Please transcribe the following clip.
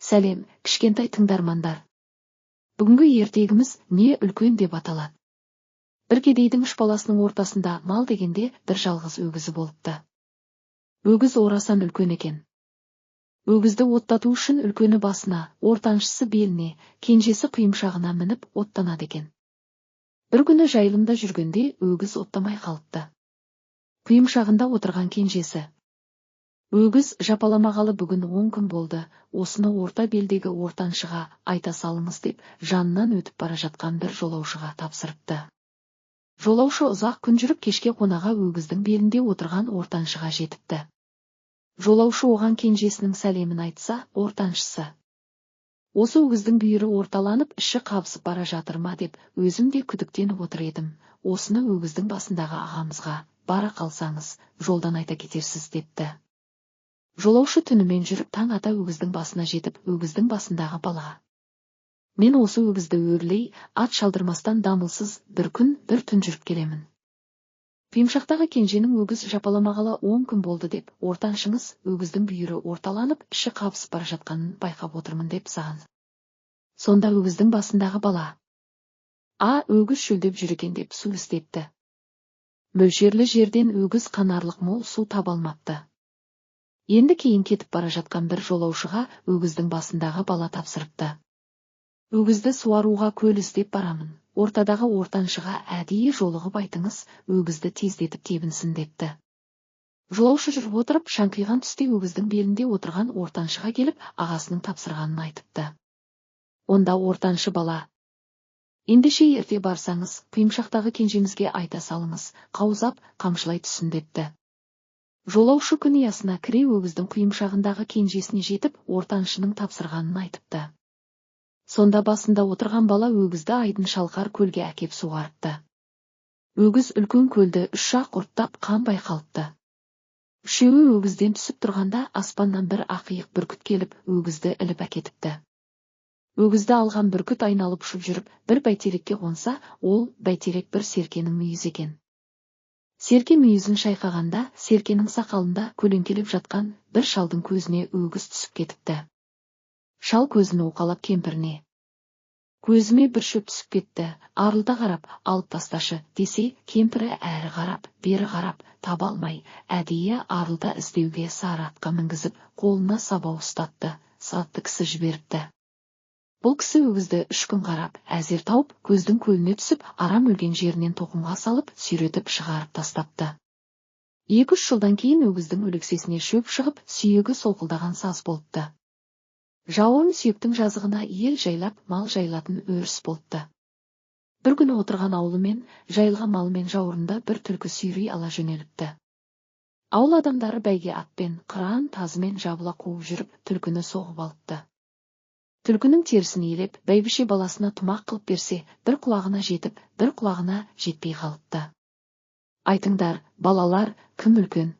Сәлем, кішкентай тыңдармандар. Бүгінгі ертегіміз не үлкен деп аталады. Бір кедейдің үш баласының ортасында мал дегенде бір жалғыз өгізі болыпты. Өгіз орасан үлкен екен. Өгізді оттату үшін үлкені басына, ортаншысы беліне, кенжесі құйымшағына мініп оттанады екен. Бір күні жайылымда жүргенде өгіз оттамай қалыпты. Құйымшағында отырған кенжесі: «Өгіз жапаламағалы бүгін 10 күн болды, осыны орта белдегі ортаншыға айта салыңыз» деп жанынан өтіп бара жатқан бір жолаушыға тапсырыпты. Жолаушы ұзақ күн жүріп кешке қонаға өгіздің белінде отырған ортаншыға жетіпті. Жолаушы оған кенжесінің сәлемін айтса, ортаншысы: «Осы өгіздің бүйірі орталанып, іші қабысып бара жатыр ма деп өзім де күдіктеніп отыр едім. Осыны өгіздің басындағы ағамызға бара қалсаңыз, жолдан айта кетерсіз» депті. Жолаушы түнімен жүріп таң ата өгіздің басына жетіп, өгіздің басындағы балаға: «Мен осы өгізді өрлей, ат шалдырмастан дамылсыз бір күн, бір түн жүріп келемін. Құйымшақтағы кенженің өгіз жапаламағалы 10 күн болды деп ортаншыңыз өгіздің бүйірі орталанып, іші қабысып бара жатқанын байқап отырмын деп саған». Сонда өгіздің басындағы бала: «Өгіз шөлдеп жүр екен» деп су іздепті. Мөлшерлі жерден өгіз қанарлық мол су таба алмапты. Енді кейін кетіп бара жатқан бір жолаушыға өгіздің басындағы бала тапсырыпты: «Өгізді суаруға көл іздеп барамын. Ортадағы ортаншыға әдейі жолығып айтыңыз, өгізді тездетіп тебінсін» депті. Жолаушы жүріп отырып, шаңқиған түсте өгіздің белінде отырған ортаншыға келіп, ағасының тапсырғанын айтыпты. Онда ортаншы бала: «Ендеше ерте барсаңыз, құйымшақтағы кенжемізге айта салыңыз, қаузап, қамшылай түссін» депті. Жолаушы күн ұясына кіре өгіздің құйымшағындағы кенжесіне жетіп, ортаншының тапсырғанын айтыпты. Сонда басында отырған бала өгізді айдын шалқар көлге әкеп суғарыпты. Өгіз үлкен көлді 3 жақ ұрттап қанбай қалыпты. Үшеуі өгізден түсіп тұрғанда аспаннан бір ақиық бүркіт келіп, өгізді іліп әкетіпті. Өгізді алған бүркіт айналып ұшып жүріп, бір бәйтерекке қонса, ол бәйтерек бір серкенің мүйізі екен. Серке мүйізін шайқағанда, серкенің сақалында көлеңкелеп жатқан бір шалдың көзіне өгіз түсіп кетіпті. Шал көзін уқалап кемпіріне: «Көзіме бір шөп түсіп кетті, арылта қарап, алып тасташы» десе, кемпірі әрі қарап, бері қарап, таба алмай, әдейі арылта іздеуге сары атқа мінгізіп, қолына сабау ұстатты, сатты кісі жіберіпті. Бұл кісі өгізді 3 күн қарап, әзер тауып, көздің көліне түсіп, арам өлген жерінен тоқымға салып, сүйретіп шығарып тастапты. 2-3 жылдан кейін өгіздің өлексесіне шөп шығып, сүйегі солқылдаған саз болыпты. Жауын сүйектің жазығына ел жайлап, мал жайлатын өріс болыпты. Бір күні отырған аулымен, жайылған малымен жауырында бір түлкі сүйрей ала жөнеліпті. Ауыл адамдары бәйге атпен, қыран тазымен жабыла қуып жүріп, түлкіні соғып алыпты. Түлкінің терісін елеп, бәйбіше баласына тұмақ қылып берсе, бір құлағына жетіп, бір құлағына жетпей қалыпты. Айтыңдар, балалар, кім үлкен?